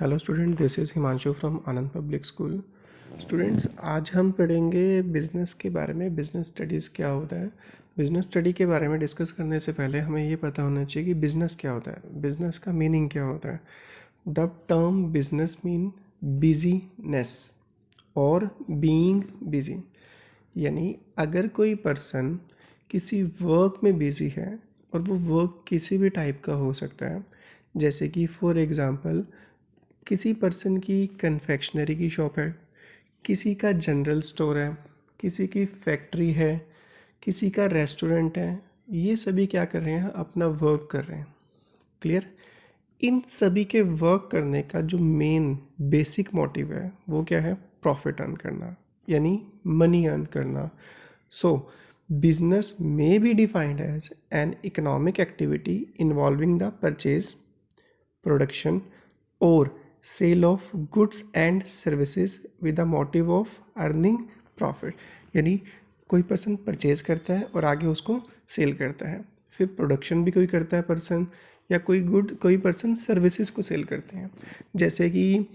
Hello student, this is Himanshu from Anand public school. Students, आज हम पढ़ेंगे बिज़नेस के बारे में। बिज़नेस स्टडीज़ क्या होता है। बिज़नेस स्टडी के बारे में डिस्कस करने से पहले हमें ये पता होना चाहिए कि बिज़नेस क्या होता है, बिज़नेस का मीनिंग क्या होता है। The term business mean business और बीइंग बिजी, यानी अगर कोई पर्सन किसी वर्क में बिजी है और वो वर्क किसी भी टाइप का हो सकता है, जैसे कि फॉर एग्ज़ाम्पल किसी पर्सन की कन्फेक्शनरी की शॉप है, किसी का जनरल स्टोर है, किसी की फैक्ट्री है, किसी का रेस्टोरेंट है, ये सभी क्या कर रहे हैं, अपना वर्क कर रहे हैं। क्लियर। इन सभी के वर्क करने का जो मेन बेसिक मोटिव है वो क्या है, प्रॉफिट अर्न करना, यानी मनी अर्न करना। So business may be defined as an economic activity involving the purchase, production और sale of goods and services with the motive of earning profit, यानी कोई पर्सन परचेज करता है और आगे उसको सेल करता है। फिर प्रोडक्शन भी कोई करता है पर्सन, या कोई पर्सन सर्विसेज को सेल करते हैं। जैसे कि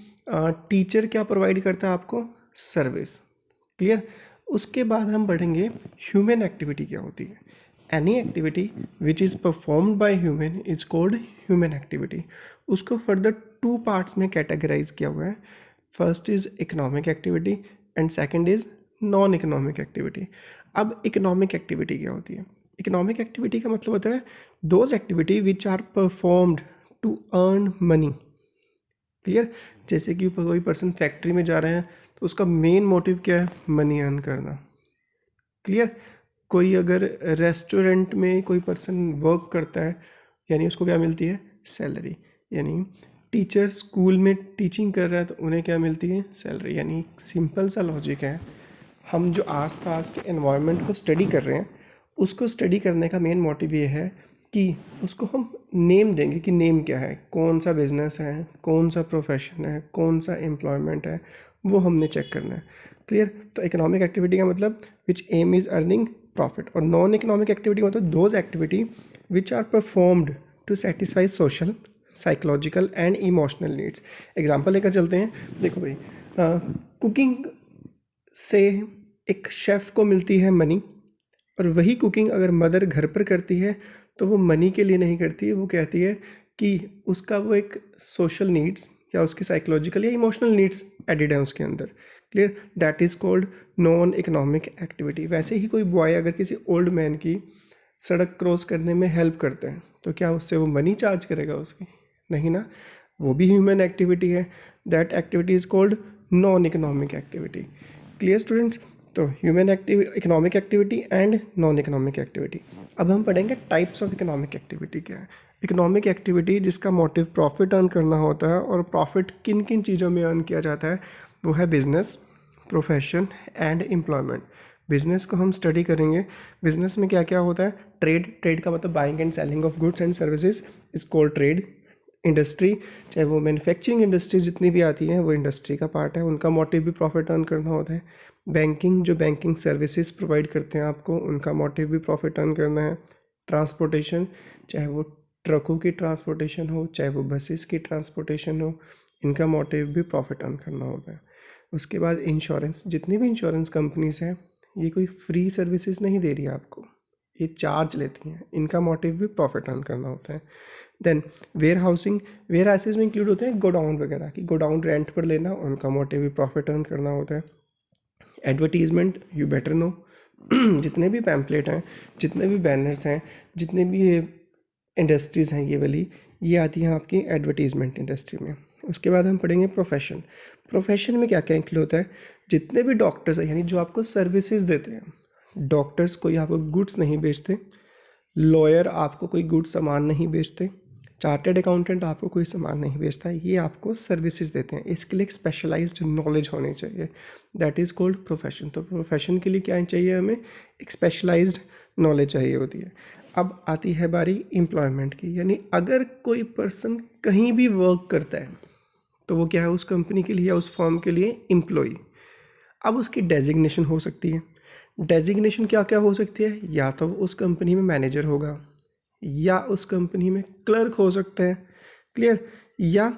टीचर क्या प्रोवाइड करता है आपको, सर्विस। क्लियर। उसके बाद हम पढ़ेंगे ह्यूमन एक्टिविटी क्या होती है। Any activity which is performed by human is called human activity. उसको फर्दर टू पार्ट्स में कैटेगराइज किया हुआ है। First is economic activity and second is non economic activity. अब इकोनॉमिक एक्टिविटी क्या होती है। इकोनॉमिक एक्टिविटी का मतलब होता है those activity which are performed to earn money. Clear. जैसे कि कोई पर्सन फैक्ट्री में जा रहे हैं तो उसका मेन मोटिव क्या है, मनी अर्न करना। क्लियर। कोई अगर रेस्टोरेंट में कोई पर्सन वर्क करता है, यानी उसको क्या मिलती है, सैलरी। यानी टीचर स्कूल में टीचिंग कर रहा है तो उन्हें क्या मिलती है, सैलरी। यानी सिंपल सा लॉजिक है, हम जो आसपास के एनवायरनमेंट को स्टडी कर रहे हैं उसको स्टडी करने का मेन मोटिव ये है कि उसको हम नेम देंगे कि नेम क्या है, कौन सा बिजनेस है, कौन सा प्रोफेशन है, कौन सा एम्प्लॉयमेंट है, वो हमने चेक करना है। क्लियर। तो इकोनॉमिक एक्टिविटी का मतलब which aim is earning profit, और नॉन इकोनॉमिक एक्टिविटी मतलब those activity which are performed to satisfy social, psychological and emotional needs. Example लेकर चलते हैं। देखो भाई, कुकिंग से एक शेफ़ को मिलती है मनी, और वही कुकिंग अगर मदर घर पर करती है तो वो मनी के लिए नहीं करती है, वो कहती है कि उसका वो एक सोशल नीड्स या उसकी साइकोलॉजिकल या इमोशनल नीड्स एडिड है उसके अंदर। Clear. That is called non economic activity. वैसे ही कोई बॉय अगर किसी ओल्ड मैन की सड़क क्रॉस करने में हेल्प करते हैं तो क्या उससे वो मनी चार्ज करेगा उसकी, नहीं ना। वो भी ह्यूमन एक्टिविटी है। That activity is called non economic activity. Clear students. तो human economic activity and non economic activity. अब हम पढ़ेंगे टाइप्स ऑफ इकोनॉमिक एक्टिविटी क्या है। इकोनॉमिक एक्टिविटी जिसका मोटिव प्रॉफिट अर्न करना होता है, और प्रॉफिट किन किन चीज़ों में अर्न किया जाता है, वो है business, profession and employment. Business को हम स्टडी करेंगे। बिजनेस में क्या क्या होता है, ट्रेड का मतलब buying and selling of goods and services is called trade. Industry, चाहे वो मैन्युफैक्चरिंग इंडस्ट्री जितनी भी आती हैं वो इंडस्ट्री का पार्ट है, उनका मोटिव भी प्रॉफिट अर्न करना होता है। बैंकिंग, जो बैंकिंग सर्विसेज प्रोवाइड करते हैं आपको, उनका मोटिव भी प्रॉफिट अर्न करना है। ट्रांसपोर्टेशन, चाहे वो ट्रकों की ट्रांसपोर्टेशन हो, चाहे वो बसेस की ट्रांसपोर्टेशन हो, इनका मोटिव भी प्रॉफिट अर्न करना होता है। उसके बाद इंश्योरेंस, जितनी भी इंश्योरेंस कंपनीज हैं ये कोई फ्री सर्विसेज नहीं दे रही है आपको, ये चार्ज लेती हैं, इनका मोटिव भी प्रॉफिट अर्न करना होता है। Then warehousing, warehouses में इंक्लूड होते हैं गोडाउन वगैरह की, गोडाउन रेंट पर लेना, उनका मोटिव भी प्रॉफिट अर्न करना होता है। एडवर्टीजमेंट, यू बेटर नो, जितने भी पैम्पलेट हैं, जितने भी बैनर्स हैं, जितने भी ये इंडस्ट्रीज़ हैं, ये वाली ये आती हैं आपकी एडवर्टीजमेंट इंडस्ट्री में। उसके बाद हम पढ़ेंगे प्रोफेशन। प्रोफेशन में क्या क्या इंक्लूड होता है, जितने भी डॉक्टर्स हैं, यानी जो आपको सर्विसेज देते हैं। डॉक्टर्स कोई आपको गुड्स नहीं बेचते, लॉयर आपको कोई गुड्स सामान नहीं बेचते, चार्टर्ड अकाउंटेंट आपको कोई सामान नहीं बेचता, ये आपको सर्विसेज देते हैं। इसके लिए एक स्पेशलाइज्ड नॉलेज होनी चाहिए, दैट इज़ कॉल्ड प्रोफेशन। तो प्रोफेशन के लिए क्या चाहिए, हमें एक स्पेशलाइज्ड नॉलेज चाहिए होती है। अब आती है बारी एम्प्लॉयमेंट की, यानी अगर कोई पर्सन कहीं भी वर्क करता है तो वो क्या है, उस कंपनी के लिए या उस फर्म के लिए एम्प्लॉय। अब उसकी डेजिग्नेशन हो सकती है। डेजिग्नेशन क्या क्या हो सकती है, या तो उस कंपनी में मैनेजर होगा, या उस कंपनी में क्लर्क हो सकते हैं। क्लियर। या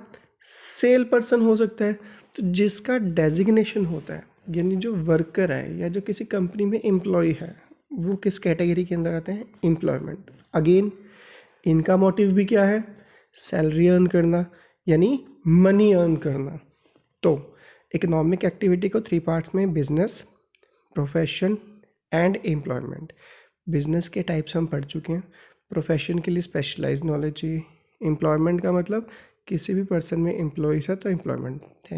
सेल पर्सन हो सकता है। तो जिसका डेजिग्नेशन होता है, यानी जो वर्कर है या जो किसी कंपनी में एम्प्लॉय है, वो किस कैटेगरी के अंदर आते हैं? एम्प्लॉयमेंट। अगेन इनका मोटिव भी क्या है? सैलरी अर्न करना, यानी मनी अर्न करना। तो इकोनॉमिक एक्टिविटी को 3 पार्ट्स में, business, profession and employment. Business के टाइप्स हम पढ़ चुके हैं। प्रोफेशन के लिए स्पेशलाइज्ड नॉलेज चाहिए। एम्प्लॉयमेंट का मतलब किसी भी पर्सन में एम्प्लॉयज है तो एम्प्लॉयमेंट। थैंक